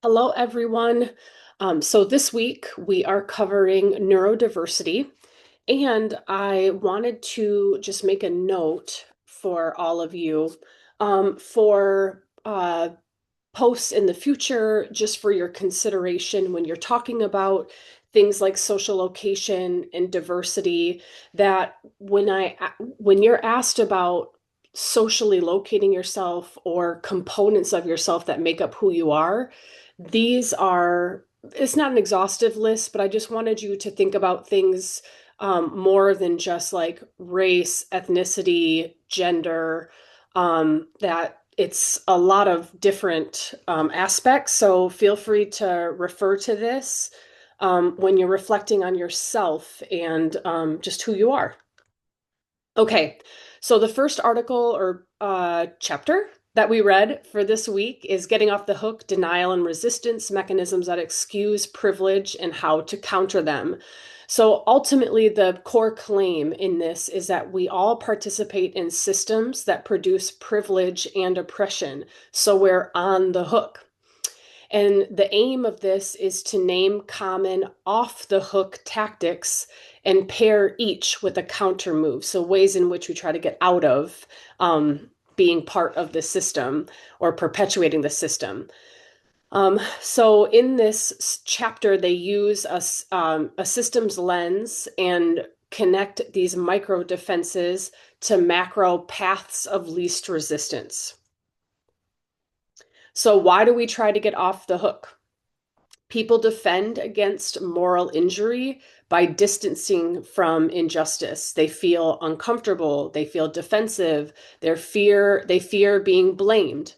Hello, everyone. So this week we are covering neurodiversity, and I wanted to just make a note for all of you for posts in the future, just for your consideration when you're talking about things like social location and diversity, that when you're asked about socially locating yourself or components of yourself that make up who you are, these are, it's not an exhaustive list, but I just wanted you to think about things more than just like race, ethnicity, gender, that it's a lot of different aspects. So feel free to refer to this when you're reflecting on yourself and just who you are. Okay, so the first article or chapter that we read for this week is Getting Off the Hook, Denial and Resistance, Mechanisms that Excuse Privilege and How to Counter Them. So ultimately, the core claim in this is that we all participate in systems that produce privilege and oppression. So we're on the hook. And the aim of this is to name common off the hook tactics and pair each with a counter move. So, ways in which we try to get out of being part of the system or perpetuating the system. So, in this chapter, they use a systems lens and connect these micro defenses to macro paths of least resistance. So, why do we try to get off the hook? People defend against moral injury by distancing from injustice. They feel uncomfortable, they feel defensive, they fear being blamed.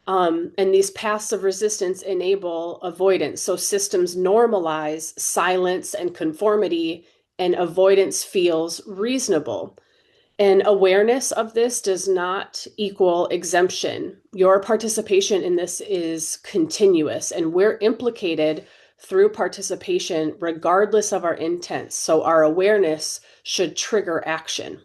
And these paths of resistance enable avoidance. So systems normalize silence and conformity, and avoidance feels reasonable. And awareness of this does not equal exemption. Your participation in this is continuous, and we're implicated through participation regardless of our intent. So our awareness should trigger action.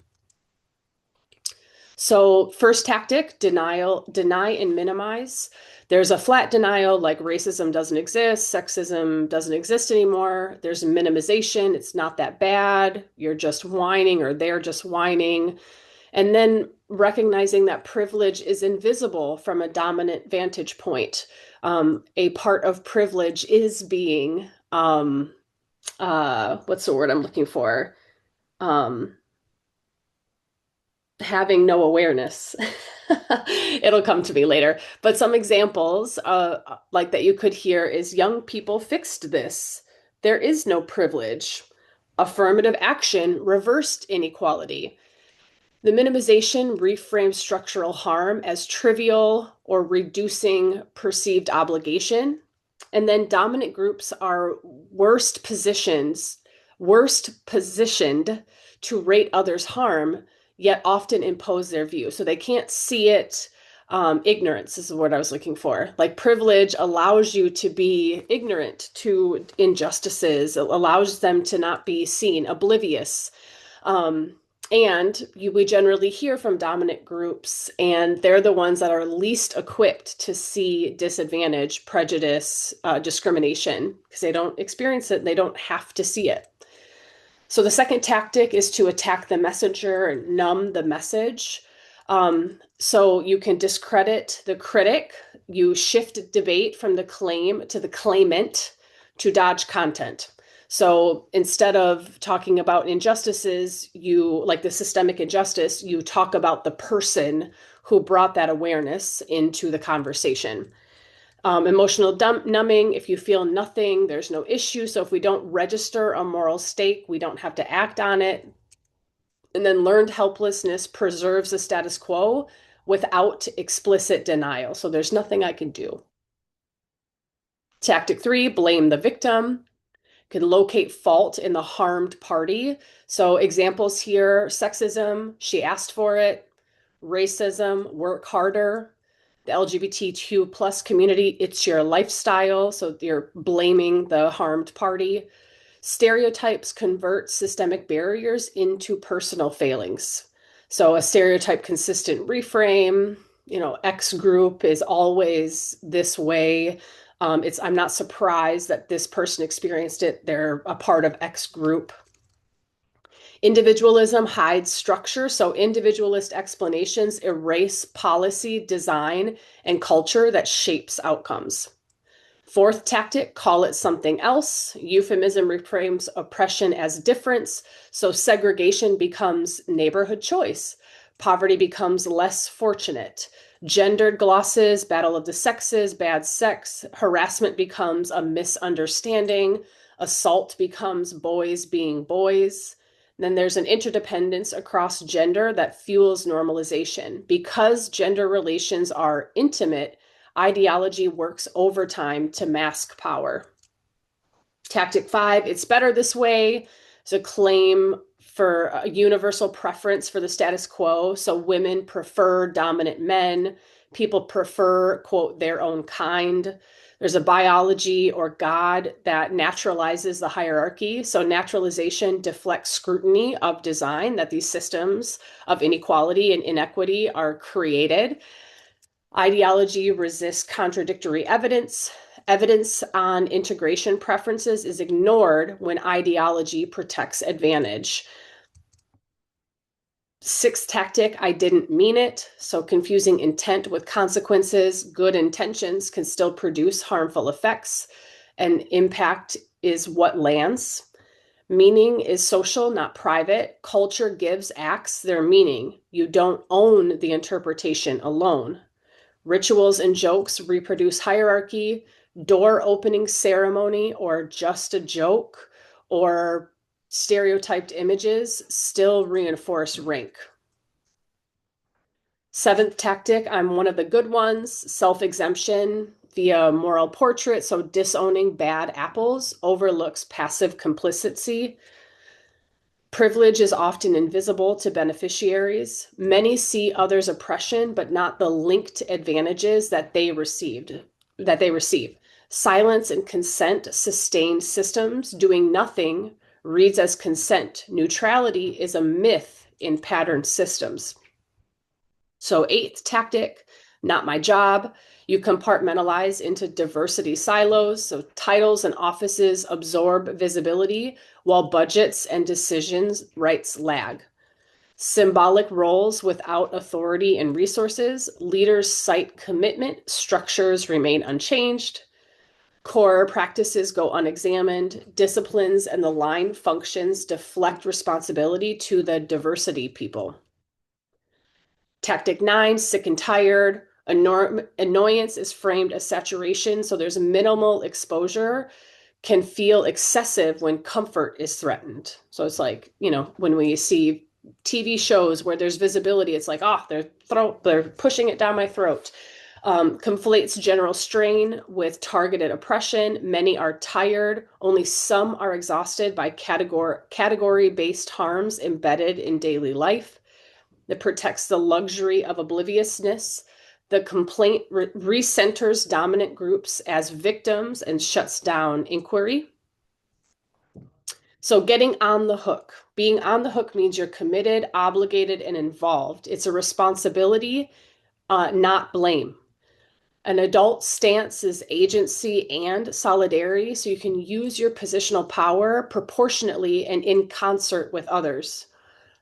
So, first tactic, denial, deny and minimize. There's a flat denial, like racism doesn't exist, sexism doesn't exist anymore. There's minimization, it's not that bad. You're just whining, or they're just whining. And then recognizing that privilege is invisible from a dominant vantage point. A part of privilege is being, what's the word I'm looking for? Um, Having no awareness. It'll come to me later. But some examples, like that you could hear is young people fixed this. There is no privilege. Affirmative action reversed inequality. The minimization reframes structural harm as trivial or reducing perceived obligation. And then dominant groups are worst positioned to rate others' harm, yet often impose their view. So they can't see it. Ignorance is the word I was looking for. Like privilege allows you to be ignorant to injustices, it allows them to not be seen, oblivious. Um, we generally hear from dominant groups, and they're the ones that are least equipped to see disadvantage, prejudice, discrimination, because they don't experience it and they don't have to see it. So the second tactic is to attack the messenger and numb the message. So you can discredit the critic, you shift debate from the claim to the claimant to dodge content. So instead of talking about injustices, you like the systemic injustice, you talk about the person who brought that awareness into the conversation. Emotional numbing, if you feel nothing, there's no issue. So if we don't register a moral stake, we don't have to act on it. And then learned helplessness preserves the status quo without explicit denial. So there's nothing I can do. Tactic three, blame the victim. Can locate fault in the harmed party. So examples here, sexism, she asked for it. Racism, work harder. The LGBTQ plus community, it's your lifestyle. So you're blaming the harmed party. Stereotypes convert systemic barriers into personal failings. So a stereotype consistent reframe, X group is always this way. I'm not surprised that this person experienced it. They're a part of X group. Individualism hides structure, so individualist explanations erase policy, design, and culture that shapes outcomes. Fourth tactic, call it something else. Euphemism reframes oppression as difference, so segregation becomes neighborhood choice. Poverty becomes less fortunate. Gendered glosses, battle of the sexes, bad sex. Harassment becomes a misunderstanding. Assault becomes boys being boys. Then there's an interdependence across gender that fuels normalization. Because gender relations are intimate, ideology works overtime to mask power. Tactic 5, it's better this way. It's a claim for a universal preference for the status quo. So women prefer dominant men. People prefer, quote, their own kind. There's a biology or God that naturalizes the hierarchy. So naturalization deflects scrutiny of design, that these systems of inequality and inequity are created. Ideology resists contradictory evidence. Evidence on integration preferences is ignored when ideology protects advantage. Sixth tactic, I didn't mean it. So confusing intent with consequences. Good intentions can still produce harmful effects, and impact is what lands. Meaning is social, not private. Culture gives acts their meaning. You don't own the interpretation alone. Rituals and jokes reproduce hierarchy. Door opening ceremony or just a joke or stereotyped images still reinforce rank. Seventh tactic, I'm one of the good ones, self-exemption via moral portrait. So disowning bad apples overlooks passive complicity. Privilege is often invisible to beneficiaries. Many see others' oppression, but not the linked advantages that they receive. Silence and consent sustain systems. Doing nothing reads as consent. Neutrality is a myth in patterned systems. So eighth tactic, not my job. You compartmentalize into diversity silos. So titles and offices absorb visibility while budgets and decisions rights lag. Symbolic roles without authority and resources. Leaders cite commitment. Structures remain unchanged. Core practices go unexamined. Disciplines and the line functions deflect responsibility to the diversity people. Tactic 9, sick and tired. Annoyance is framed as saturation, so there's minimal exposure, can feel excessive when comfort is threatened. So it's like, when we see TV shows where there's visibility, it's like, they're pushing it down my throat. Conflates general strain with targeted oppression. Many are tired. Only some are exhausted by category-based harms embedded in daily life. That protects the luxury of obliviousness. The complaint recenters dominant groups as victims and shuts down inquiry. So getting on the hook. Being on the hook means you're committed, obligated, and involved. It's a responsibility, not blame. An adult stance is agency and solidarity, so you can use your positional power proportionately and in concert with others.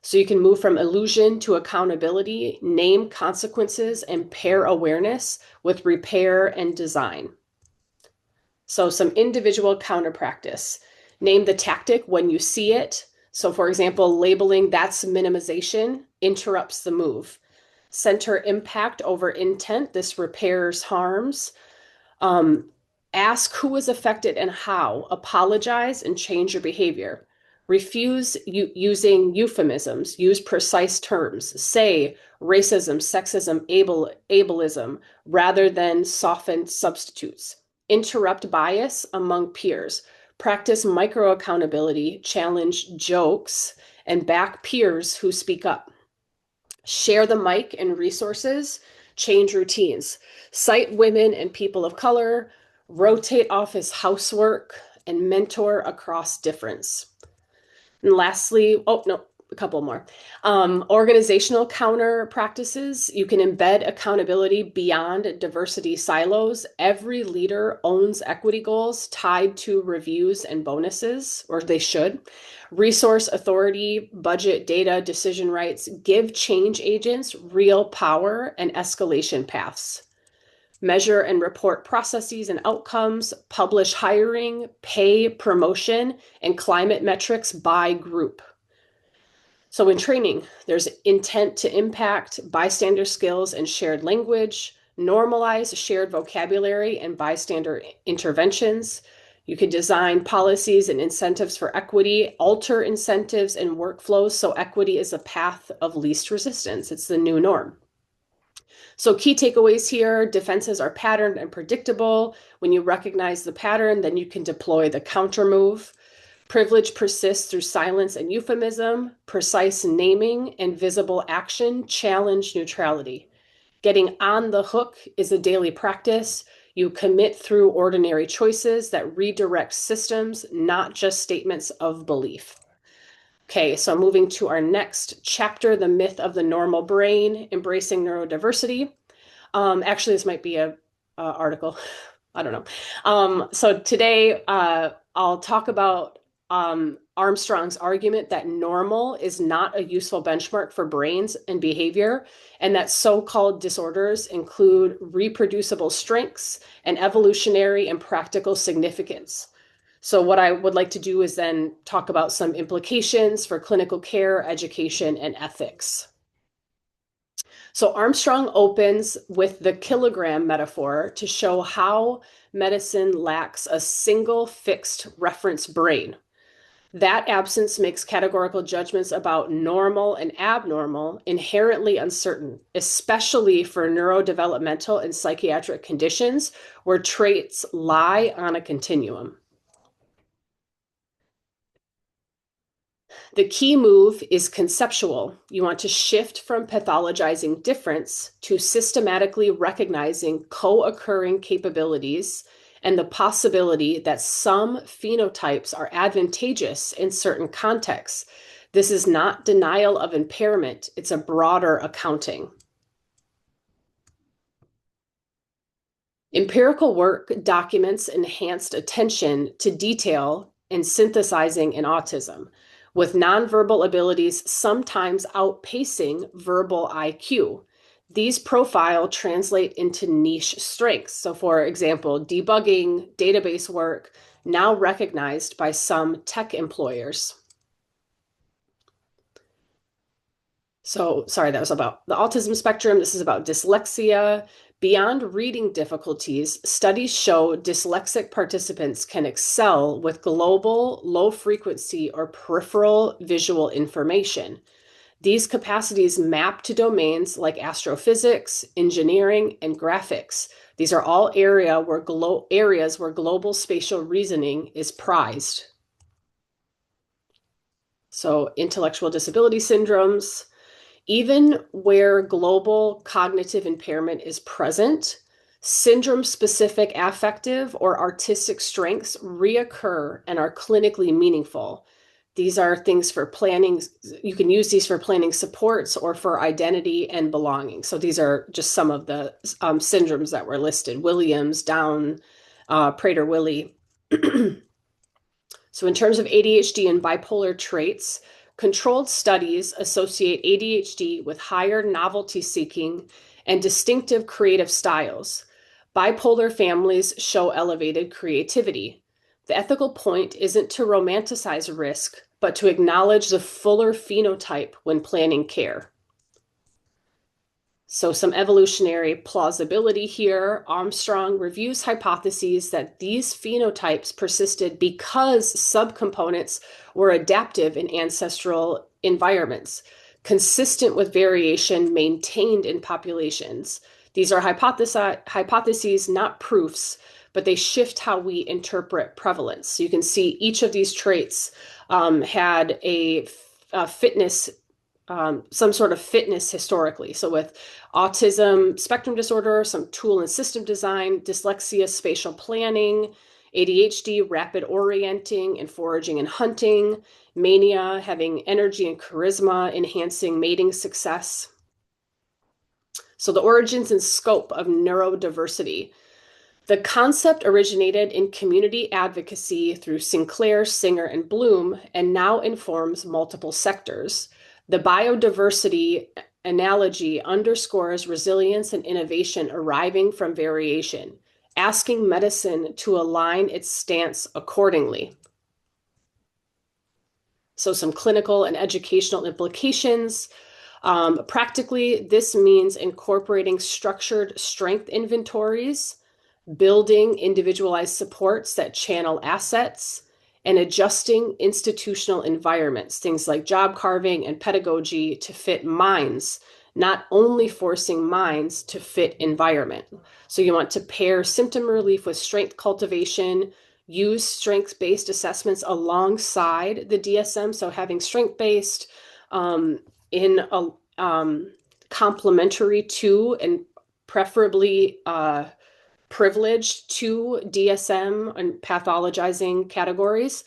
So you can move from illusion to accountability, name consequences, and pair awareness with repair and design. So some individual counter practice. Name the tactic when you see it. So for example, labeling that's minimization interrupts the move. Center impact over intent. This repairs harms. Ask who was affected and how. Apologize and change your behavior. Refuse using euphemisms. Use precise terms. Say racism, sexism, ableism, rather than softened substitutes. Interrupt bias among peers. Practice micro accountability. Challenge jokes and back peers who speak up. Share the mic and resources. Change routines. Cite women and people of color. Rotate office housework and mentor across difference. And lastly, a couple more. Organizational counter practices. You can embed accountability beyond diversity silos. Every leader owns equity goals tied to reviews and bonuses, or they should. Resource authority, budget, data, decision rights give change agents real power and escalation paths. Measure and report processes and outcomes, publish hiring, pay, promotion, and climate metrics by group. So in training, there's intent to impact, bystander skills, and shared language, normalize shared vocabulary and bystander interventions. You can design policies and incentives for equity, alter incentives and workflows so equity is a path of least resistance. It's the new norm. So key takeaways here, defenses are patterned and predictable. When you recognize the pattern, then you can deploy the counter move. Privilege persists through silence and euphemism. Precise naming and visible action challenge neutrality. Getting on the hook is a daily practice. You commit through ordinary choices that redirect systems, not just statements of belief. Okay, so moving to our next chapter, the myth of the normal brain, embracing neurodiversity. Actually, this might be a article. I don't know. So today I'll talk about Armstrong's argument that normal is not a useful benchmark for brains and behavior, and that so-called disorders include reproducible strengths and evolutionary and practical significance. So what I would like to do is then talk about some implications for clinical care, education, and ethics. So Armstrong opens with the kilogram metaphor to show how medicine lacks a single fixed reference brain. That absence makes categorical judgments about normal and abnormal inherently uncertain, especially for neurodevelopmental and psychiatric conditions where traits lie on a continuum. The key move is conceptual. You want to shift from pathologizing difference to systematically recognizing co-occurring capabilities and the possibility that some phenotypes are advantageous in certain contexts. This is not denial of impairment, it's a broader accounting. Empirical work documents enhanced attention to detail and synthesizing in autism, with nonverbal abilities sometimes outpacing verbal IQ. These profile translate into niche strengths. So for example, debugging, database work, now recognized by some tech employers. So sorry, that was about the autism spectrum. This is about dyslexia. Beyond reading difficulties, studies show dyslexic participants can excel with global, low frequency, or peripheral visual information. These capacities map to domains like astrophysics, engineering, and graphics. These are all areas where global spatial reasoning is prized. So intellectual disability syndromes. Even where global cognitive impairment is present, syndrome-specific affective or artistic strengths reoccur and are clinically meaningful. These are things for planning. You can use these for planning supports or for identity and belonging. So these are just some of the syndromes that were listed: Williams, Down, Prader-Willi. So in terms of ADHD and bipolar traits, controlled studies associate ADHD with higher novelty seeking and distinctive creative styles. Bipolar families show elevated creativity. The ethical point isn't to romanticize risk, but to acknowledge the fuller phenotype when planning care. So some evolutionary plausibility here. Armstrong reviews hypotheses that these phenotypes persisted because subcomponents were adaptive in ancestral environments, consistent with variation maintained in populations. These are hypotheses, not proofs, but they shift how we interpret prevalence. So you can see each of these traits had a fitness, some sort of fitness historically. So with autism spectrum disorder, some tool and system design, dyslexia, spatial planning, ADHD, rapid orienting and foraging and hunting. Mania, having energy and charisma, enhancing mating success. So the origins and scope of neurodiversity. The concept originated in community advocacy through Sinclair, Singer, and Bloom, and now informs multiple sectors. The biodiversity analogy underscores resilience and innovation arriving from variation, asking medicine to align its stance accordingly. So some clinical and educational implications. Practically, this means incorporating structured strength inventories, building individualized supports that channel assets, and adjusting institutional environments, things like job carving and pedagogy to fit minds, not only forcing minds to fit environment. So you want to pair symptom relief with strength cultivation, use strength-based assessments alongside the DSM. So having strength-based in a complementary to and preferably privileged to DSM and pathologizing categories.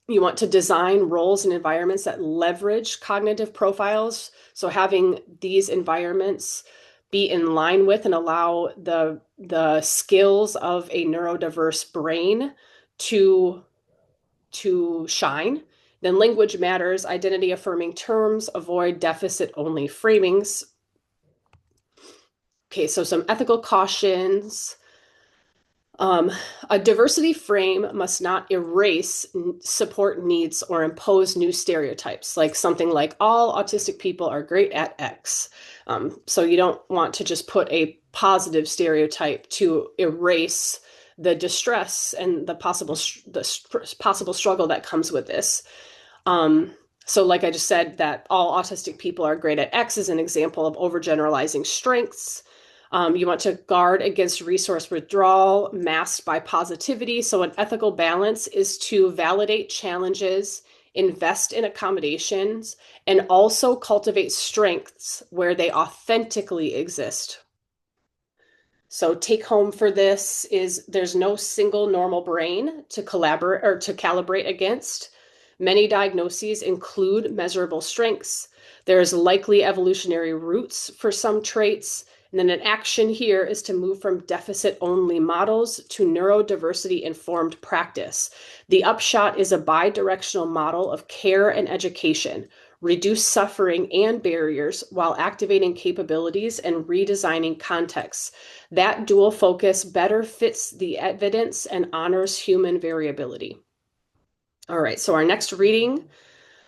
You want to design roles and environments that leverage cognitive profiles. So having these environments be in line with and allow the skills of a neurodiverse brain to shine. Then language matters, identity affirming terms, avoid deficit only framings. Okay, so some ethical cautions. A diversity frame must not erase support needs or impose new stereotypes, like something like all autistic people are great at X. So you don't want to just put a positive stereotype to erase the distress and the possible struggle that comes with this. So like I just said, that all autistic people are great at X is an example of overgeneralizing strengths. You want to guard against resource withdrawal masked by positivity. So an ethical balance is to validate challenges, invest in accommodations, and also cultivate strengths where they authentically exist. So take home for this is there's no single normal brain to collaborate or to calibrate against. Many diagnoses include measurable strengths. There's likely evolutionary roots for some traits. And then an action here is to move from deficit-only models to neurodiversity-informed practice. The upshot is a bi-directional model of care and education, reduce suffering and barriers while activating capabilities and redesigning contexts. That dual focus better fits the evidence and honors human variability. All right, so our next reading,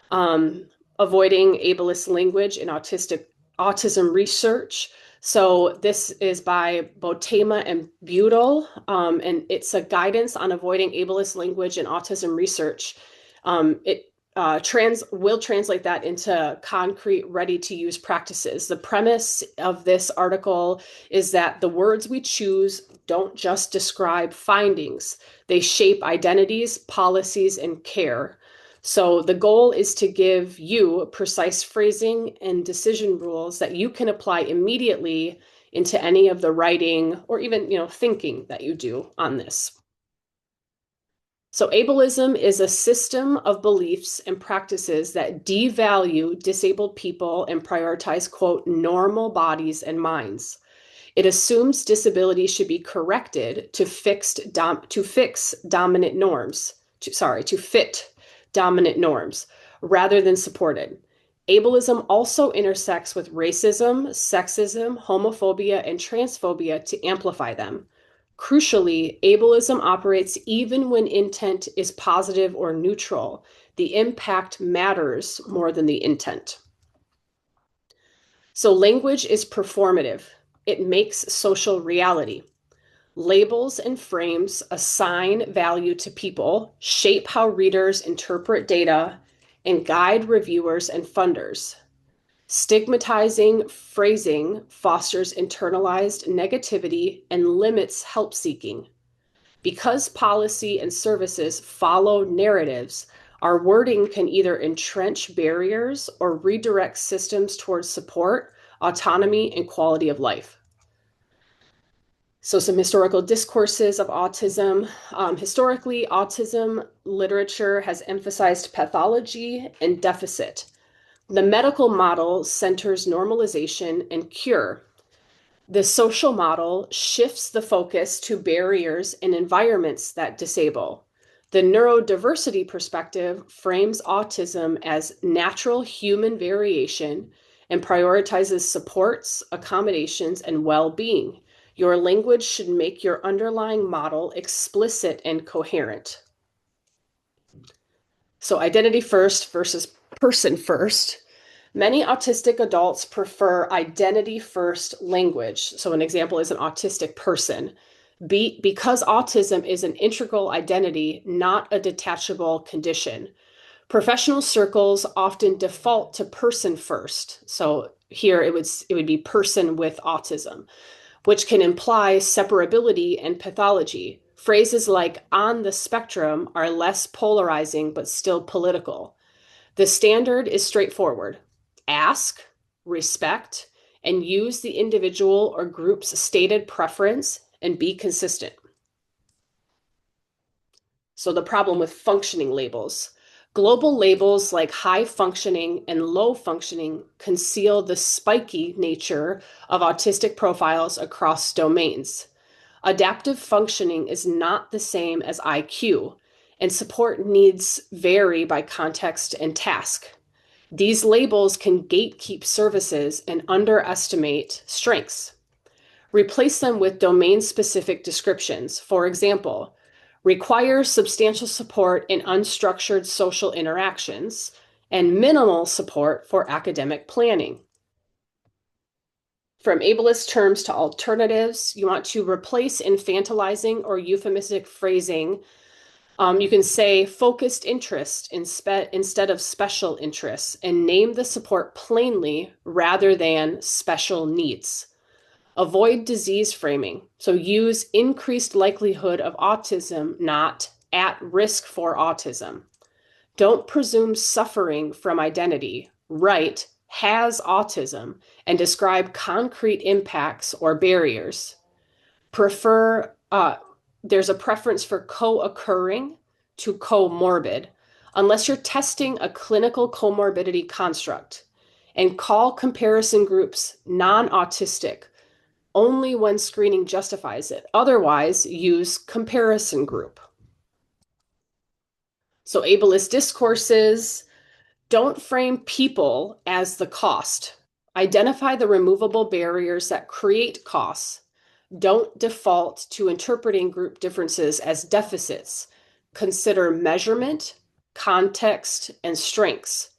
Avoiding Ableist Language in Autism Research. So this is by Botema and Budel, and it's a guidance on avoiding ableist language in autism research. It will translate that into concrete, ready-to-use practices. The premise of this article is that the words we choose don't just describe findings. They shape identities, policies, and care. So the goal is to give you precise phrasing and decision rules that you can apply immediately into any of the writing or even, thinking that you do on this. So ableism is a system of beliefs and practices that devalue disabled people and prioritize, quote, normal bodies and minds. It assumes disability should be corrected to fit dominant norms, rather than supported. Ableism also intersects with racism, sexism, homophobia, and transphobia to amplify them. Crucially, ableism operates even when intent is positive or neutral. The impact matters more than the intent. So language is performative. It makes social reality. Labels and frames assign value to people, shape how readers interpret data, and guide reviewers and funders. Stigmatizing phrasing fosters internalized negativity and limits help seeking. Because policy and services follow narratives, our wording can either entrench barriers or redirect systems towards support, autonomy, and quality of life. So some historical discourses of autism. Historically, autism literature has emphasized pathology and deficit. The medical model centers normalization and cure. The social model shifts the focus to barriers and environments that disable. The neurodiversity perspective frames autism as natural human variation and prioritizes supports, accommodations, and well-being. Your language should make your underlying model explicit and coherent. So identity first versus person first. Many autistic adults prefer identity first language. So, an example is an autistic person. Because autism is an integral identity, not a detachable condition. Professional circles often default to person first. So, here it would be person with autism, which can imply separability and pathology. Phrases like on the spectrum are less polarizing but still political. The standard is straightforward. Ask, respect, and use the individual or group's stated preference and be consistent. So the problem with functioning labels. Global labels like high functioning and low functioning conceal the spiky nature of autistic profiles across domains. Adaptive functioning is not the same as IQ, and support needs vary by context and task. These labels can gatekeep services and underestimate strengths. Replace them with domain-specific descriptions. For example, requires substantial support in unstructured social interactions and minimal support for academic planning. From ableist terms to alternatives, you want to replace infantilizing or euphemistic phrasing. You can say focused interest instead of special interests and name the support plainly rather than special needs. Avoid disease framing. So use increased likelihood of autism, not at risk for autism. Don't presume suffering from identity. Write has autism and describe concrete impacts or barriers. There's a preference for co-occurring to comorbid, unless you're testing a clinical comorbidity construct, and call comparison groups non-autistic only when screening justifies it. Otherwise, use comparison group. So ableist discourses, don't frame people as the cost. Identify the removable barriers that create costs. Don't default to interpreting group differences as deficits. Consider measurement, context, and strengths.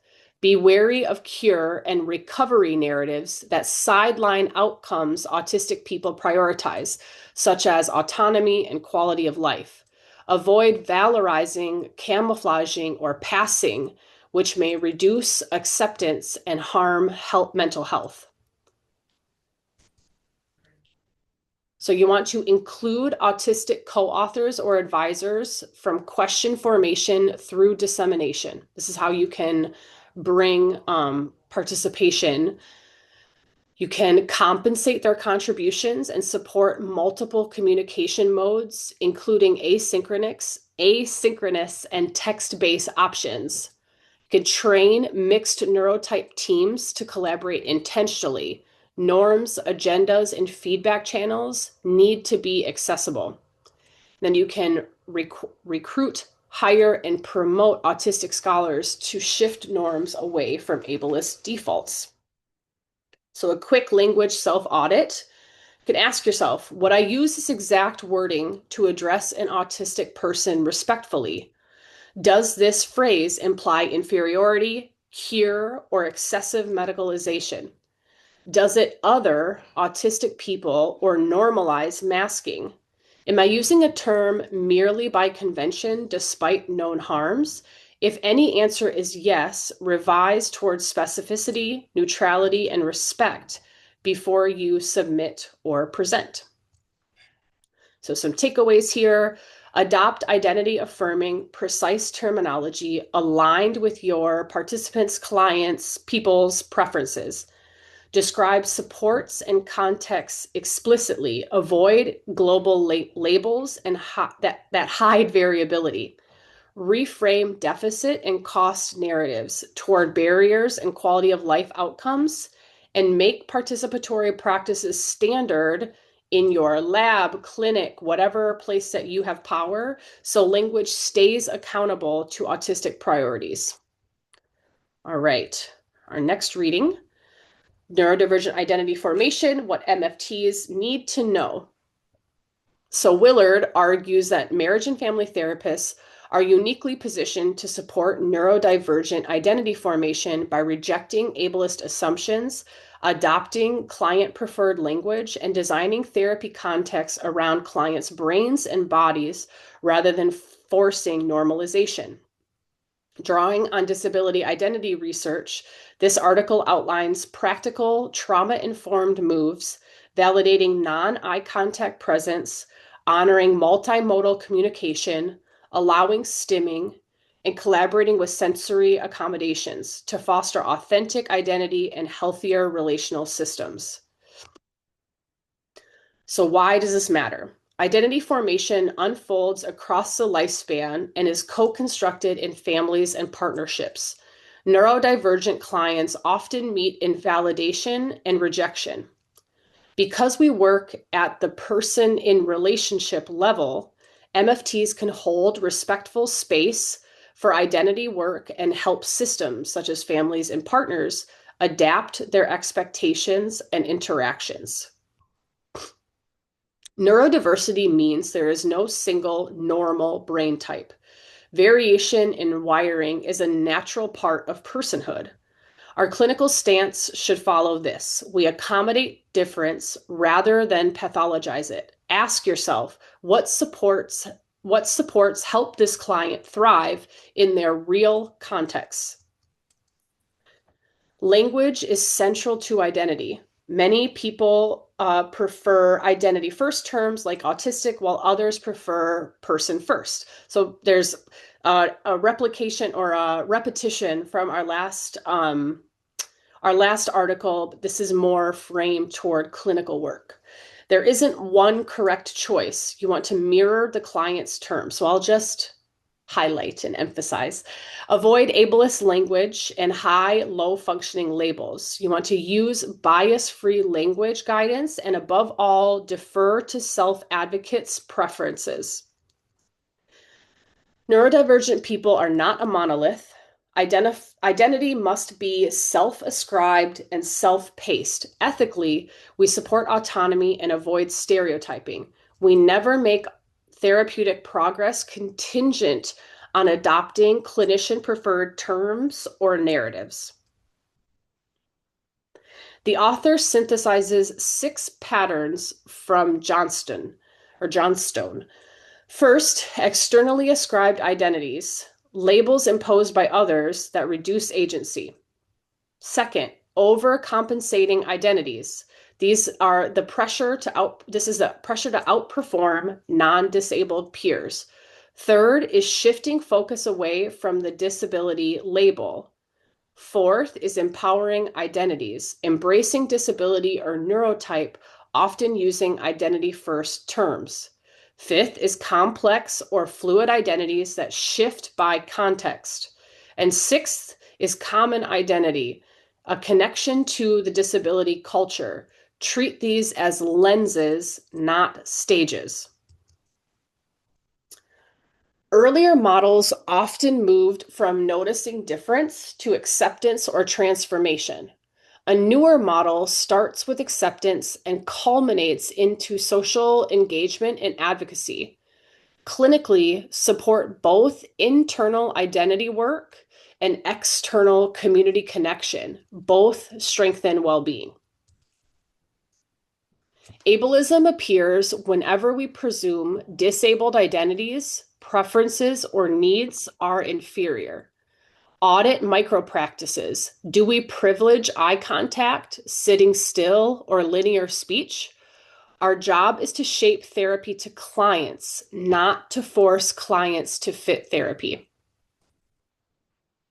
Be wary of cure and recovery narratives that sideline outcomes autistic people prioritize, such as autonomy and quality of life. Avoid valorizing, camouflaging, or passing, which may reduce acceptance and harm mental health. So you want to include autistic co-authors or advisors from question formation through dissemination. This is how you can bring participation. You can compensate their contributions and support multiple communication modes, including asynchronous and text-based options. You can train mixed neurotype teams to collaborate intentionally. Norms, agendas, and feedback channels need to be accessible. Then you can recruit, hire, and promote autistic scholars to shift norms away from ableist defaults. So a quick language self-audit. You can ask yourself, would I use this exact wording to address an autistic person respectfully? Does this phrase imply inferiority, cure, or excessive medicalization? Does it other autistic people or normalize masking? Am I using a term merely by convention despite known harms? If any answer is yes, revise towards specificity, neutrality, and respect before you submit or present. So some takeaways here. Adopt identity affirming, precise terminology aligned with your participants, clients, people's preferences. Describe supports and contexts explicitly. Avoid global labels and that hide variability. Reframe deficit and cost narratives toward barriers and quality of life outcomes, and make participatory practices standard in your lab, clinic, whatever place that you have power, so language stays accountable to autistic priorities. All right, our next reading, Neurodivergent Identity Formation, What MFTs Need to Know. So Willard argues that marriage and family therapists are uniquely positioned to support neurodivergent identity formation by rejecting ableist assumptions, adopting client-preferred language, and designing therapy contexts around clients' brains and bodies rather than forcing normalization. Drawing on disability identity research, this article outlines practical, trauma-informed moves, validating non-eye contact presence, honoring multimodal communication, allowing stimming, and collaborating with sensory accommodations to foster authentic identity and healthier relational systems. So why does this matter? Identity formation unfolds across the lifespan and is co-constructed in families and partnerships. Neurodivergent clients often meet invalidation and rejection. Because we work at the person in relationship level, MFTs can hold respectful space for identity work and help systems such as families and partners adapt their expectations and interactions. Neurodiversity means there is no single normal brain type. Variation in wiring is a natural part of personhood. Our clinical stance should follow this. We accommodate difference rather than pathologize it. Ask yourself, what supports help this client thrive in their real contexts? Language is central to identity. Many people prefer identity first terms like autistic, while others prefer person first. So there's a replication or a repetition from our last article. This is more framed toward clinical work. There isn't one correct choice. You want to mirror the client's terms. So I'll just highlight and emphasize. Avoid ableist language and high, low functioning labels. You want to use bias-free language guidance and above all, defer to self-advocates' preferences. Neurodivergent people are not a monolith. Identity must be self-ascribed and self-paced. Ethically, we support autonomy and avoid stereotyping. We never make therapeutic progress contingent on adopting clinician-preferred terms or narratives. The author synthesizes 6 patterns from Johnstone. First, externally ascribed identities, labels imposed by others that reduce agency. Second, overcompensating identities. This is the pressure to outperform non-disabled peers. Third is shifting focus away from the disability label. Fourth is empowering identities, embracing disability or neurotype, often using identity first terms. Fifth is complex or fluid identities that shift by context. And sixth is common identity, a connection to the disability culture. Treat these as lenses, not stages. Earlier models often moved from noticing difference to acceptance or transformation. A newer model starts with acceptance and culminates into social engagement and advocacy. Clinically, support both internal identity work and external community connection. Both strengthen well-being. Ableism appears whenever we presume disabled identities, preferences, or needs are inferior. Audit micro-practices. Do we privilege eye contact, sitting still, or linear speech? Our job is to shape therapy to clients, not to force clients to fit therapy.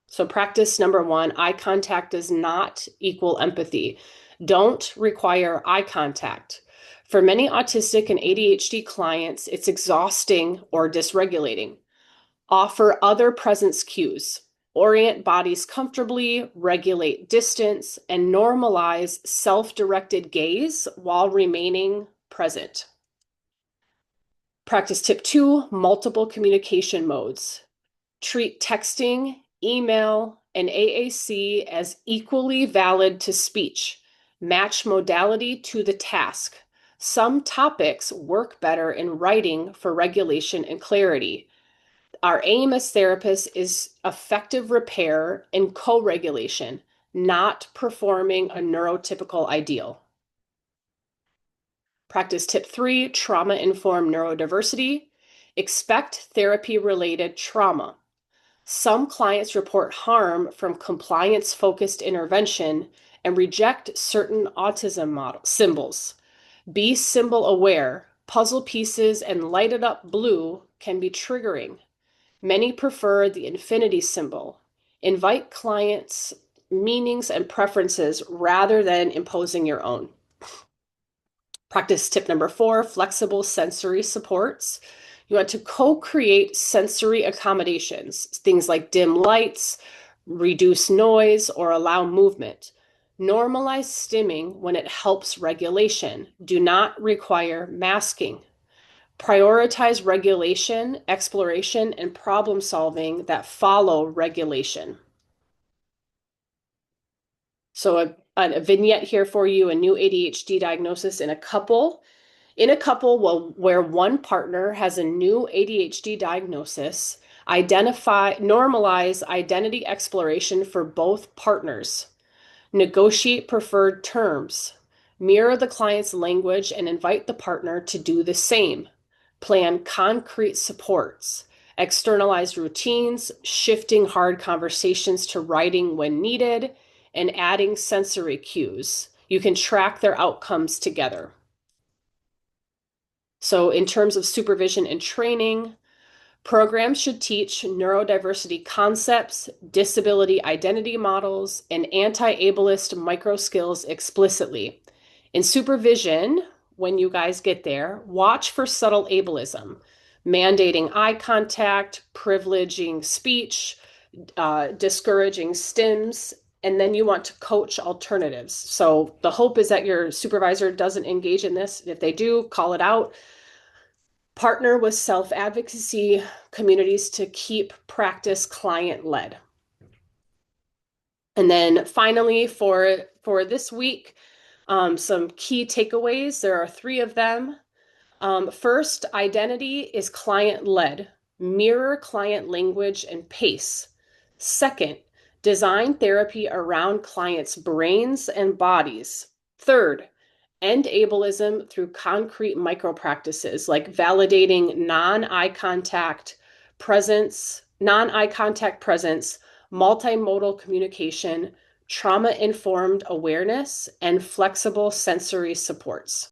So practice number 1, eye contact does not equal empathy. Don't require eye contact. For many autistic and ADHD clients, it's exhausting or dysregulating. Offer other presence cues. Orient bodies comfortably, regulate distance, and normalize self-directed gaze while remaining present. Practice tip 2, multiple communication modes. Treat texting, email, and AAC as equally valid to speech. Match modality to the task. Some topics work better in writing for regulation and clarity. Our aim as therapists is effective repair and co-regulation, not performing a neurotypical ideal. Practice tip 3, trauma-informed neurodiversity. Expect therapy-related trauma. Some clients report harm from compliance-focused intervention and reject certain autism symbols. Be symbol aware. Puzzle pieces and lighted up blue can be triggering. Many prefer the infinity symbol. Invite clients' meanings and preferences rather than imposing your own. Practice tip number 4, flexible sensory supports. You want to co-create sensory accommodations, things like dim lights, reduce noise, or allow movement. Normalize stimming when it helps regulation. Do not require masking. Prioritize regulation, exploration, and problem solving that follow regulation. So a vignette here for you, a new ADHD diagnosis in a couple. In a couple where one partner has a new ADHD diagnosis, normalize identity exploration for both partners. Negotiate preferred terms. Mirror the client's language and invite the partner to do the same. Plan concrete supports. Externalize routines, shifting hard conversations to writing when needed, and adding sensory cues. You can track their outcomes together. So in terms of supervision and training, programs should teach neurodiversity concepts, disability identity models, and anti-ableist micro skills explicitly. In supervision, when you guys get there, watch for subtle ableism, mandating eye contact, privileging speech, discouraging stims, and then you want to coach alternatives. So the hope is that your supervisor doesn't engage in this. If they do, call it out. Partner with self-advocacy communities to keep practice client-led. And then finally, for this week, some key takeaways. There are 3 of them. First, identity is client-led. Mirror client language and pace. Second, design therapy around clients' brains and bodies. Third, end ableism through concrete micro practices like validating non-eye contact presence, multimodal communication, trauma-informed awareness, and flexible sensory supports.